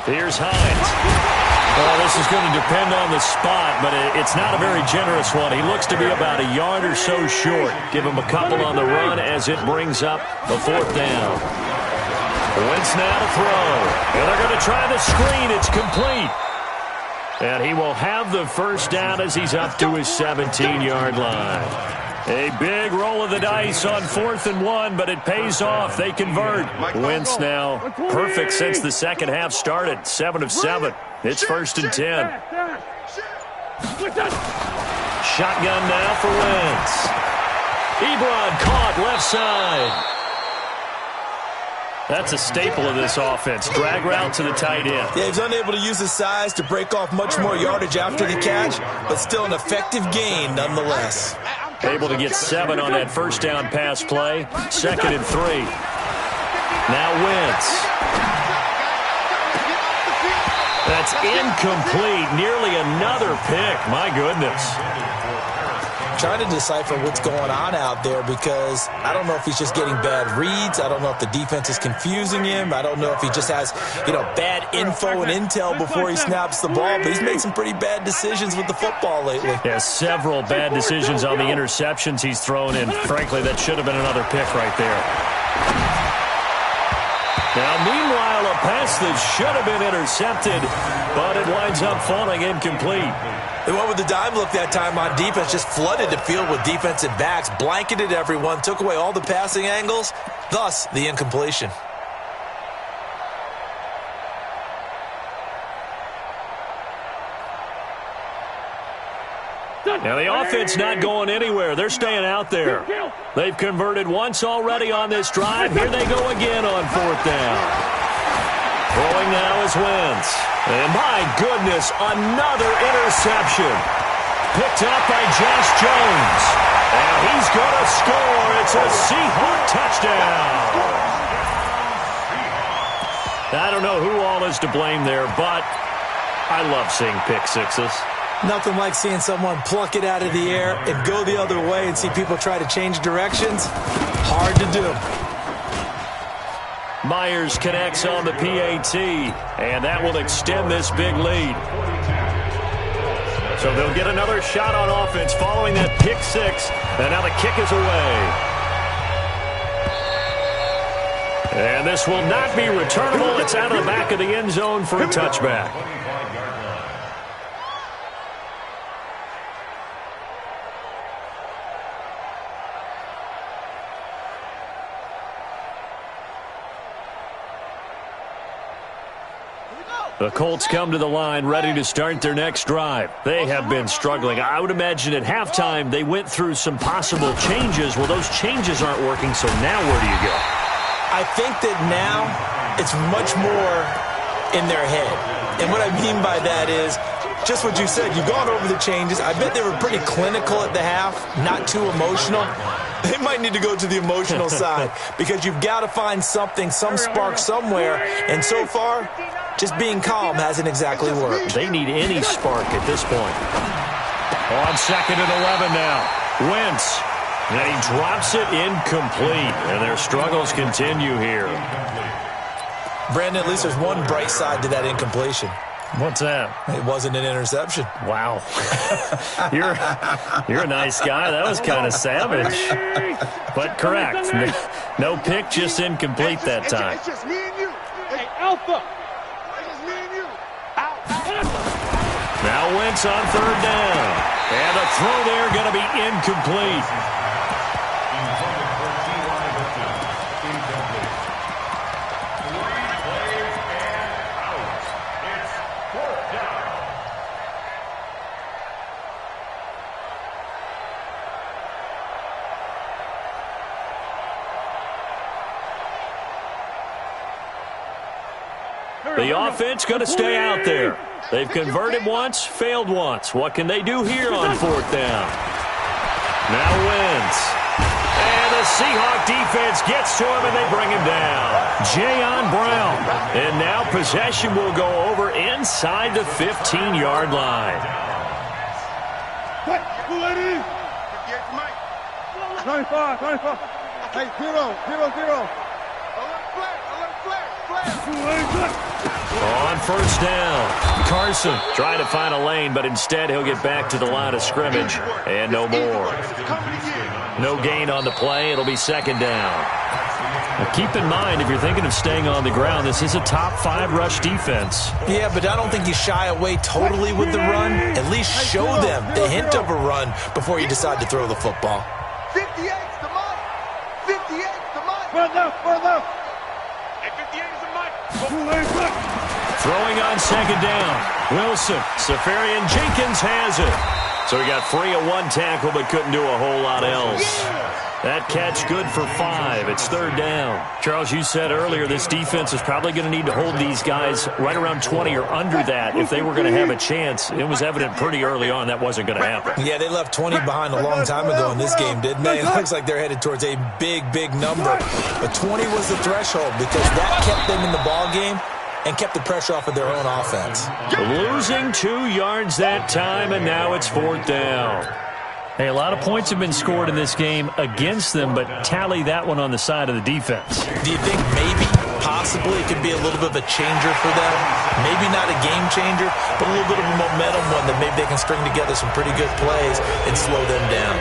Speaker 1: Here's Hines. Well, this is going to depend on the spot, but it's not a very generous one. He looks to be about a yard or so short. Give him a couple on the run as it brings up the 4th down. Wentz now to throw. And they're going to try the screen. It's complete. And he will have the first down as he's up to his 17-yard line. A big roll of the dice on 4th and 1, but it pays off. They convert. Wentz now perfect since the second half started. 7 of 7. It's 1st and 10. Shotgun now for Wentz. Ebron caught left side. That's a staple of this offense. Drag route to the tight end.
Speaker 3: Yeah, he's unable to use his size to break off much more yardage after the catch, but still an effective gain nonetheless.
Speaker 1: Able to get 7 on that first down pass play. 2nd and 3. Now Wentz. That's incomplete. Nearly another pick. My goodness.
Speaker 3: Trying to decipher what's going on out there because I don't know if he's just getting bad reads. I don't know if the defense is confusing him. I don't know if he just has, bad info and intel before he snaps the ball. But he's made some pretty bad decisions with the football lately.
Speaker 1: Yeah, several bad decisions on the interceptions he's thrown in. Frankly, that should have been another pick right there. Now, meanwhile, a pass that should have been intercepted, but it winds up falling incomplete.
Speaker 3: They went with the dime look that time on defense, just flooded the field with defensive backs, blanketed everyone, took away all the passing angles, thus the incompletion.
Speaker 1: Now the offense not going anywhere. They're staying out there. They've converted once already on this drive. Here they go again on 4th down. Throwing now is Wentz. And my goodness, another interception. Picked up by Josh Jones. And he's going to score. It's a Seahawk touchdown. I don't know who all is to blame there, but I love seeing pick sixes.
Speaker 3: Nothing like seeing someone pluck it out of the air and go the other way and see people try to change directions. Hard to do.
Speaker 1: Myers connects on the PAT, and that will extend this big lead. So they'll get another shot on offense following that pick six, and now the kick is away. And this will not be returnable. It's out of the back of the end zone for a touchback. The Colts come to the line ready to start their next drive. They have been struggling. I would imagine at halftime they went through some possible changes. Well, those changes aren't working, so now where do you go?
Speaker 3: I think that now it's much more in their head. And what I mean by that is just what you said. You've gone over the changes. I bet they were pretty clinical at the half, not too emotional. They might need to go to the emotional side because you've got to find something, some spark somewhere. And so far, just being calm hasn't exactly worked.
Speaker 1: They need any spark at this point. On 2nd and 11 now. Wentz. And he drops it incomplete. And their struggles continue here.
Speaker 3: Brandon, at least there's one bright side to that incompletion.
Speaker 1: What's that?
Speaker 3: It wasn't an interception.
Speaker 1: Wow. You're a nice guy. That was kind of savage. But correct. No pick, just incomplete that time.
Speaker 2: It's just me and you. Hey, Alpha. It's just me and you.
Speaker 1: Now Wentz on 3rd down. And a throw there going to be incomplete. The offense going to stay out there. They've converted once, failed once. What can they do here on 4th down? Now Wentz. And the Seahawk defense gets to him, and they bring him down. Jayon Brown. And now possession will go over inside the 15-yard line.
Speaker 2: What? Who it is? 95. Hey, 0. Alert flag. Flare.
Speaker 1: On first down, Carson trying to find a lane, but instead he'll get back to the line of scrimmage, and no more. No gain on the play. It'll be second down. Now keep in mind, if you're thinking of staying on the ground, this is a top 5 rush defense.
Speaker 3: Yeah, but I don't think you shy away totally with the run. At least show them the hint of a run before you decide to throw the football.
Speaker 2: 58's the mark. 58's the mark. Further. And 58 is the mark.
Speaker 1: Throwing on second down. Wilson. Safarian Jenkins has it. So he got free of one tackle but couldn't do a whole lot else. That catch good for 5. It's third down. Charles, you said earlier this defense is probably going to need to hold these guys right around 20 or under that if they were going to have a chance. It was evident pretty early on that wasn't going to happen.
Speaker 3: Yeah, they left 20 behind a long time ago in this game, didn't they? It looks like they're headed towards a big, big number. But 20 was the threshold because that kept them in the ball game and kept the pressure off of their own offense.
Speaker 1: Losing 2 yards that time, and now it's fourth down. Hey, a lot of points have been scored in this game against them, but tally that one on the side of the defense.
Speaker 3: Do you think maybe, possibly, it could be a little bit of a changer for them? Maybe not a game changer, but a little bit of a momentum one that maybe they can string together some pretty good plays and slow them down.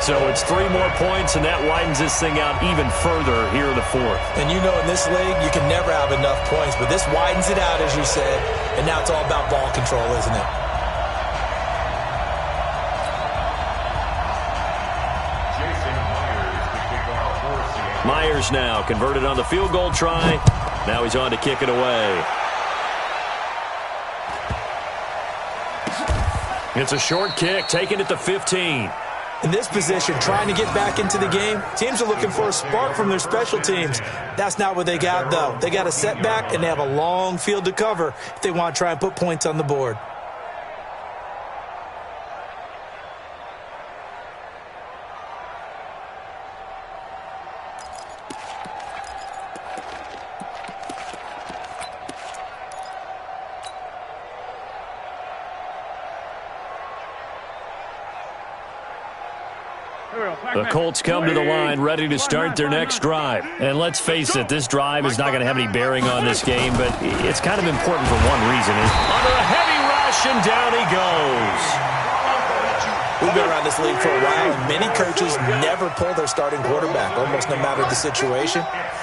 Speaker 1: So it's 3 more points, and that widens this thing out even further here in the fourth.
Speaker 3: And you know in this league, you can never have enough points, but this widens it out, as you said, and now it's all about ball control, isn't it?
Speaker 1: Myers now converted on the field goal try. Now he's on to kick it away. It's a short kick, taking it to 15.
Speaker 3: In this position, trying to get back into the game, teams are looking for a spark from their special teams. That's not what they got, though. They got a setback, and they have a long field to cover if they want to try and put points on the board.
Speaker 1: The Colts come to the line ready to start their next drive. And let's face it, this drive is not going to have any bearing on this game, but it's kind of important for one reason. Under a heavy rush, and down he goes.
Speaker 3: We've been around this league for a while, and many coaches never pull their starting quarterback, almost no matter the situation.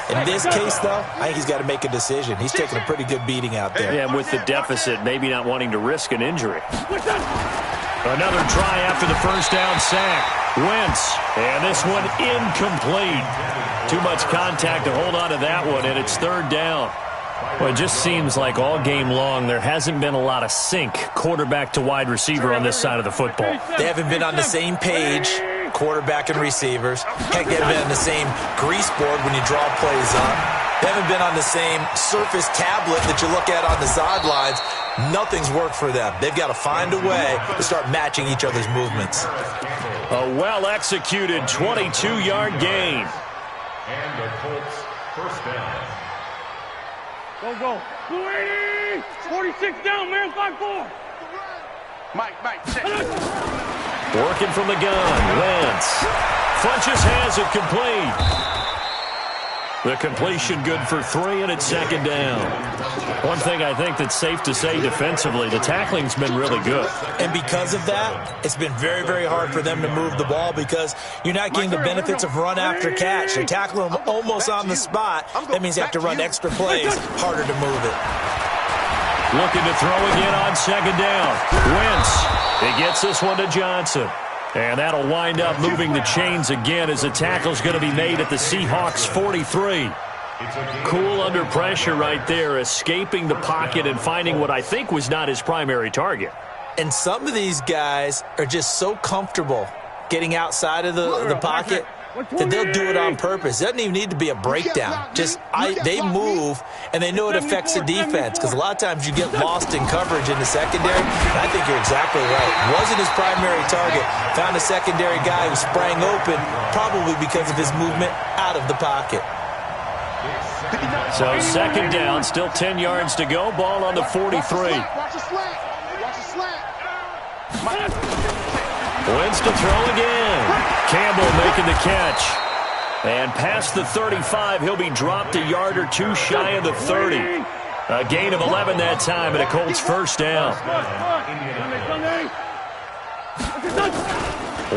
Speaker 3: In this case, though, I think he's got to make a decision. He's taking a pretty good beating out there.
Speaker 1: Yeah, with the deficit, maybe not wanting to risk an injury. Another try after the first down sack. Wentz, and this one incomplete. Too much contact to hold on to that one, and it's third down. Well, it just seems like all game long there hasn't been a lot of sync quarterback to wide receiver on this side of the football.
Speaker 3: They haven't been on the same page, quarterback and receivers. Heck, they haven't been on the same grease board when you draw plays up. They haven't been on the same surface tablet that you look at on the sidelines. Nothing's worked for them. They've got to find a way to start matching each other's movements.
Speaker 1: A well-executed 22-yard gain.
Speaker 4: And the Colts first down.
Speaker 2: Go. 280. 46 down, man. 5-4. Mike.
Speaker 1: Working from the gun. Wentz. Funches has it complete. The completion good for 3, and it's second down. One thing I think that's safe to say defensively, the tackling's been really good.
Speaker 3: And because of that, it's been very, very hard for them to move the ball because you're not getting the benefits of run after catch. They're tackling them almost on the spot. That means you have to run extra plays, harder to move it.
Speaker 1: Looking to throw again on second down. Wentz. He gets this one to Johnson. And that'll wind up moving the chains again as the tackle's going to be made at the Seahawks 43. Cool under pressure right there, escaping the pocket and finding what I think was not his primary target.
Speaker 3: And some of these guys are just so comfortable getting outside of the pocket that they'll do it on purpose. It doesn't even need to be a breakdown. They move, and they know it affects the defense because a lot of times you get lost in coverage in the secondary. And I think you're exactly right. Wasn't his primary target. Found a secondary guy who sprang open, probably because of his movement out of the pocket.
Speaker 1: So second down, still 10 yards to go. Ball on the 43.
Speaker 2: Watch the slant.
Speaker 1: Wentz to throw again. Campbell making the catch. And past the 35, he'll be dropped a yard or two shy of the 30. A gain of 11 that time, and a Colts first down.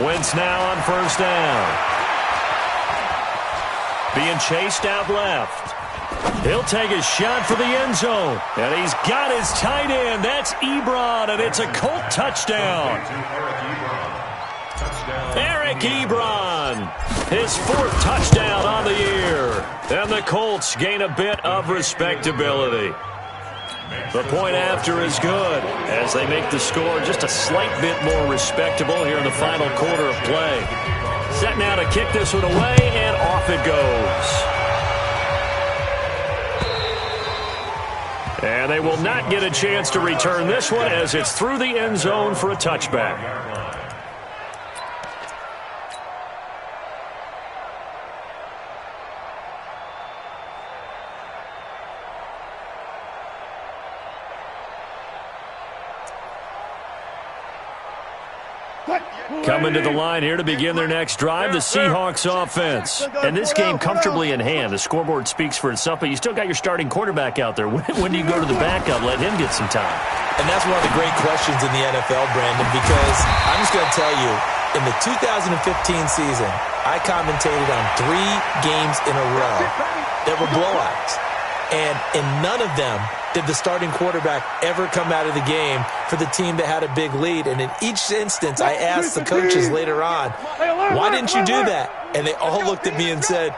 Speaker 1: Wentz now on first down. Being chased out left. He'll take a shot for the end zone. And he's got his tight end. That's Ebron, and it's a Colt touchdown. Eric Ebron, his 4th touchdown on the year. And the Colts gain a bit of respectability. The point after is good as they make the score just a slight bit more respectable here in the final quarter of play. Set now to kick this one away, and off it goes. And they will not get a chance to return this one as it's through the end zone for a touchback. Coming to the line here to begin their next drive, the Seahawks offense. And this game comfortably in hand. The scoreboard speaks for itself, but you still got your starting quarterback out there. When do you go to the backup, let him get some time?
Speaker 3: And that's one of the great questions in the NFL, Brandon, because I'm just going to tell you, in the 2015 season, I commentated on 3 games in a row that were blowouts. And in none of them did the starting quarterback ever come out of the game for the team that had a big lead. And in each instance, I asked the coaches later on, why didn't you do that? And they all looked at me and said,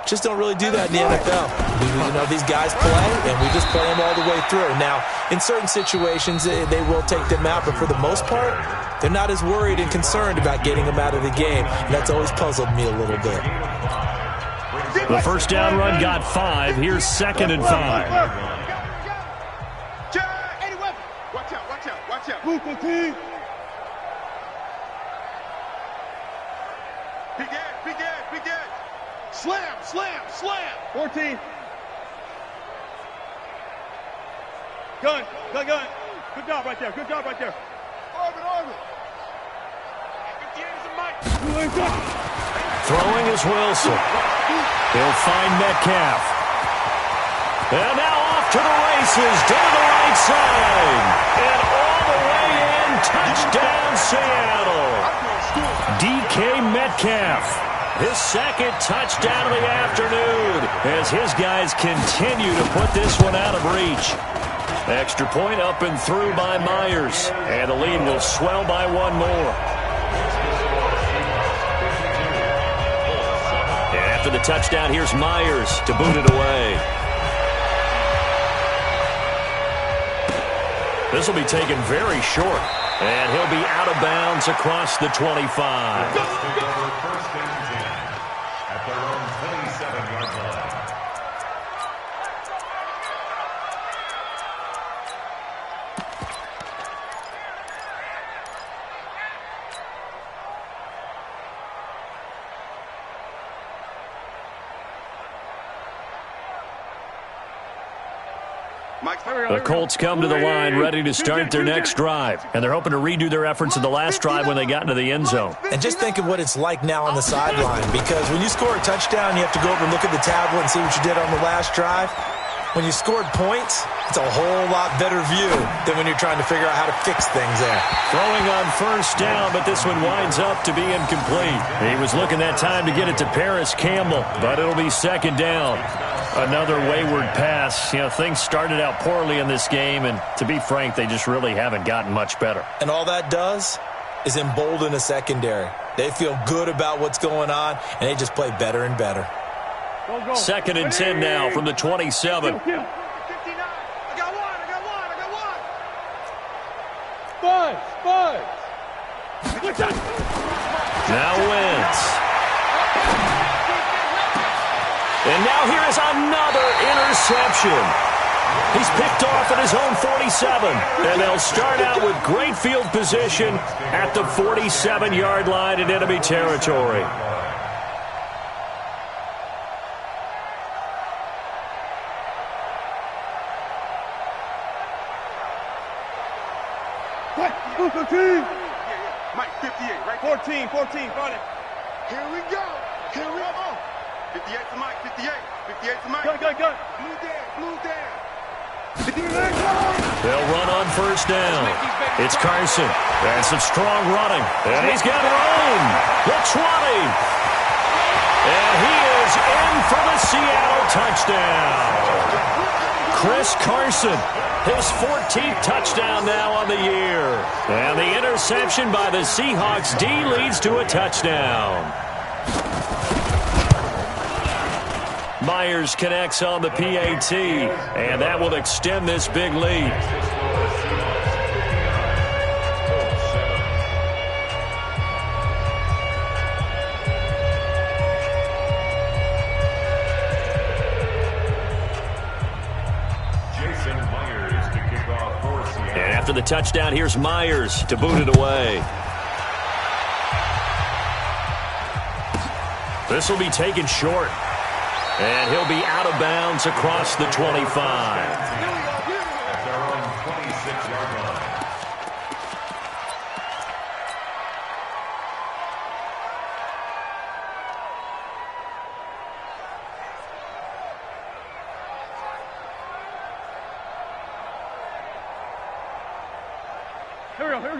Speaker 3: just don't really do that in the NFL. You know, these guys play, and we just play them all the way through. Now, in certain situations, they will take them out, but for the most part, they're not as worried and concerned about getting them out of the game. And that's always puzzled me a little bit.
Speaker 1: The first down run got 5. Here's 2nd and 5.
Speaker 2: Watch out, watch out, watch out. Move the team. Big edge, big edge, big edge. Slam, slam, slam. 14. Gun. Good job right there, good job right there. Orbit. 58 is a mic.
Speaker 1: Throwing is Wilson. He'll find Metcalf. And now off to the races, down the right side. And all the way in, touchdown Seattle. DK Metcalf, his 2nd touchdown of the afternoon as his guys continue to put this one out of reach. Extra point up and through by Myers. And the lead will swell by 1 more. After the touchdown, here's Myers to boot it away. This will be taken very short, and he'll be out of bounds across the 25.
Speaker 4: First and 10 at their own 27-yard line.
Speaker 1: The Colts come to the line ready to start their next drive, and they're hoping to redo their efforts in the last drive when they got into the end zone.
Speaker 3: And just think of what it's like now on the sideline, because when you score a touchdown, you have to go over and look at the tablet and see what you did on the last drive. When you scored points, it's a whole lot better view than when you're trying to figure out how to fix things there.
Speaker 1: Throwing on first down, but this one winds up to be incomplete. He was looking that time to get it to Paris Campbell, but it'll be 2nd down. Another wayward pass. You know, things started out poorly in this game, and to be frank, they just really haven't gotten much better.
Speaker 3: And all that does is embolden a secondary. They feel good about what's going on, and they just play better and better.
Speaker 1: 2nd and 10 now from the 27.
Speaker 2: I got one. Five.
Speaker 1: Now Wentz. And now here is another interception. He's picked off at his own 47. And they'll start out with great field position at the 47-yard line in enemy territory.
Speaker 2: Mike, 58, right? 14, got it. Here we go. 58 to Mike, 58 to Mike. Good. Blue down.
Speaker 1: They'll run on first down. It's Carson. And some strong running. And he's got room. The 20. And he is in for the Seattle touchdown. Chris Carson, his 14th touchdown now on the year. And the interception by the Seahawks D leads to a touchdown. Myers connects on the PAT, and that will extend this big lead. And after the touchdown, here's Myers to boot it away. This will be taken short. And he'll be out of bounds across the 25.
Speaker 4: At their own 26-yard line.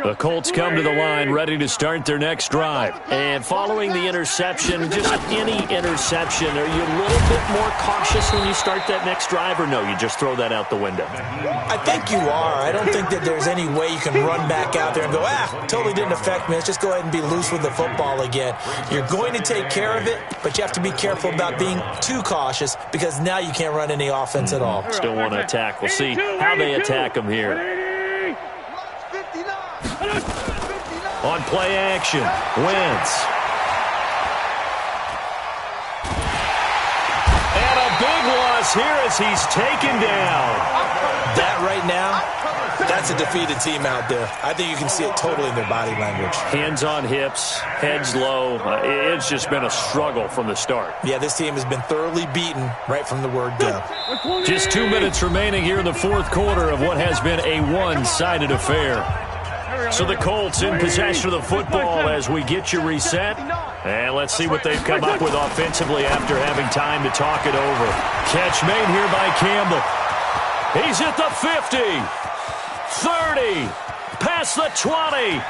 Speaker 1: The Colts come to the line ready to start their next drive. And following the interception, just any interception, are you a little bit more cautious when you start that next drive, or no, you just throw that out the window?
Speaker 3: I think you are. I don't think that there's any way you can run back out there and go, totally didn't affect me. Let's just go ahead and be loose with the football again. You're going to take care of it, but you have to be careful about being too cautious because now you can't run any offense at all.
Speaker 1: Still want to attack. We'll see how they attack them here. On play action, Wentz. And a big loss here as he's taken down.
Speaker 3: That right now, that's a defeated team out there. I think you can see it totally in their body language.
Speaker 1: Hands on hips, heads low. It's just been a struggle from the start.
Speaker 3: Yeah, this team has been thoroughly beaten right from the word go.
Speaker 1: Just 2 minutes remaining here in the fourth quarter of what has been a one-sided affair. So the Colts in possession of the football as we get you reset. And let's see what they've come up with offensively after having time to talk it over. Catch made here by Campbell. He's at the 50, 30, past the 20.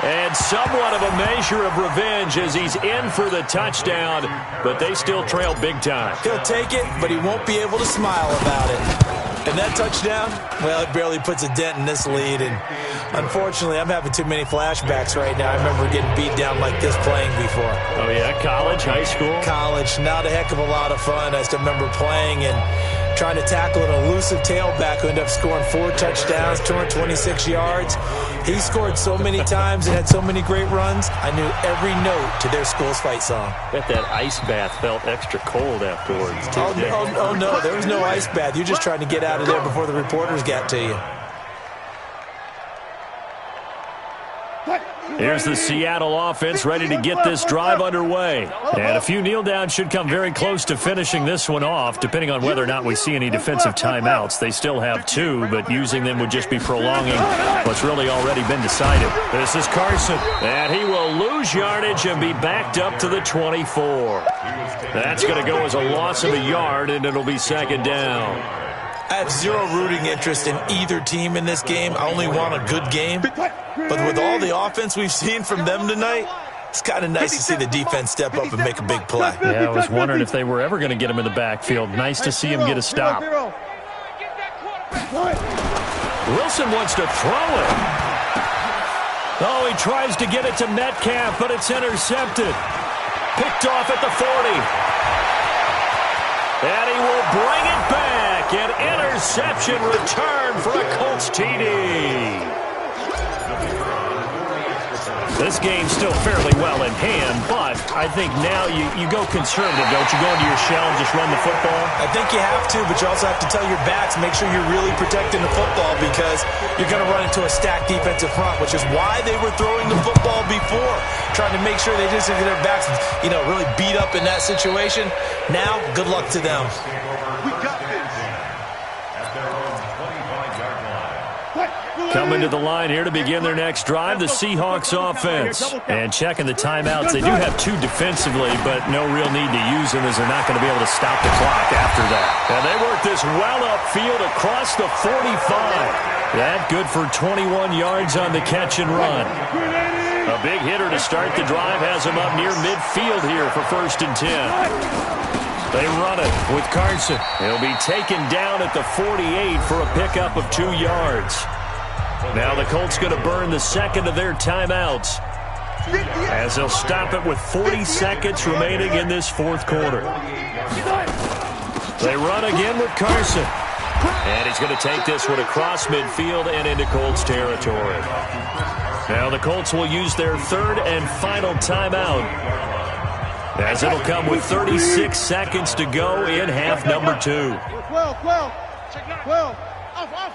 Speaker 1: And somewhat of a measure of revenge as he's in for the touchdown, but they still trail big time.
Speaker 3: He'll take it, but he won't be able to smile about it. And that touchdown, well, it barely puts a dent in this lead. And unfortunately, I'm having too many flashbacks right now. I remember getting beat down like this playing before.
Speaker 1: Oh, yeah? College, high school?
Speaker 3: College. Not a heck of a lot of fun. I still remember playing and trying to tackle an elusive tailback who ended up scoring 4 touchdowns, 226 yards. He scored so many times and had so many great runs, I knew every note to their school's fight song.
Speaker 1: Bet that ice bath felt extra cold afterwards, too.
Speaker 3: Oh, no, there was no ice bath. You're just trying to get out of there before the reporters got to you.
Speaker 1: Here's the Seattle offense ready to get this drive underway. And a few kneel downs should come very close to finishing this one off, depending on whether or not we see any defensive timeouts. They still have 2, but using them would just be prolonging what's really already been decided. This is Carson, and he will lose yardage and be backed up to the 24. That's going to go as a loss of a yard, and it'll be second down.
Speaker 3: I have zero rooting interest in either team in this game. I only want a good game. But with all the offense we've seen from them tonight, it's kind of nice to see the defense step up and make a big play.
Speaker 1: Yeah, I was wondering if they were ever going to get him in the backfield. Nice to see him get a stop. Wilson wants to throw it. Oh, he tries to get it to Metcalf, but it's intercepted. Picked off at the 40. And he will bring it back. An interception return for a Colts TD. This game's still fairly well in hand, but I think now you go conservative, don't you? Go into your shell and just run the football?
Speaker 3: I think you have to, but you also have to tell your backs, make sure you're really protecting the football because you're going to run into a stacked defensive front, which is why they were throwing the football before, trying to make sure they just get their backs, really beat up in that situation. Now, good luck to them.
Speaker 2: We got this.
Speaker 4: At their own 25-yard line.
Speaker 1: Coming to the line here to begin their next drive, the Seahawks offense. And checking the timeouts, they do have 2 defensively, but no real need to use them as they're not going to be able to stop the clock after that. And they work this well upfield across the 45. That good for 21 yards on the catch and run. A big hitter to start the drive has him up near midfield here for 1st and 10. They run it with Carson. He'll be taken down at the 48 for a pickup of 2 yards. Now the Colts going to burn the second of their timeouts as they'll stop it with 40 seconds remaining in this 4th quarter. They run again with Carson. And he's going to take this one across midfield and into Colts territory. Now the Colts will use their 3rd and final timeout, as it'll come with 36 seconds to go in half number 2.
Speaker 2: 12. Off.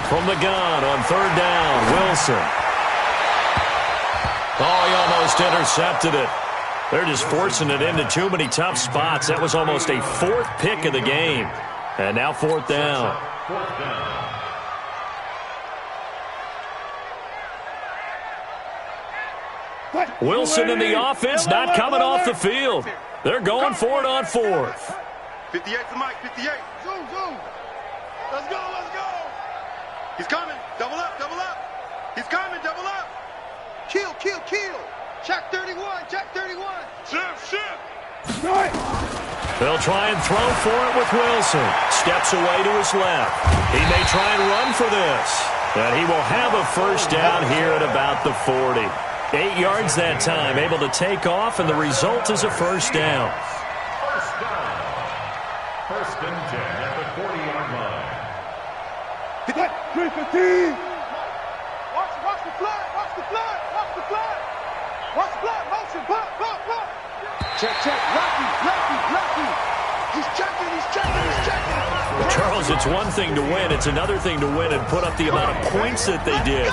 Speaker 1: From the gun on 3rd down, Wilson. Oh, he almost intercepted it. They're just forcing it into too many tough spots. That was almost a 4th pick of the game. And now 4th down. Wilson and the offense not coming off the field. They're going for it on 4th.
Speaker 2: 58 to Mike, 58. Zoom. Let's go. He's coming. Double up. He's coming, double up. Kill. Check 31. Shift.
Speaker 1: They'll try and throw for it with Wilson. Steps away to his left. He may try and run for this. And he will have a 1st down here at about the 40. 8 yards that time, able to take off, and the result is a 1st down.
Speaker 4: 1st and 10 at the 40-yard line.
Speaker 2: 315. Watch the flag. Motion. Pop. Check. Rocky. He's checking.
Speaker 1: Charles, it's one thing to win. It's another thing to win and put up the amount of points that they did.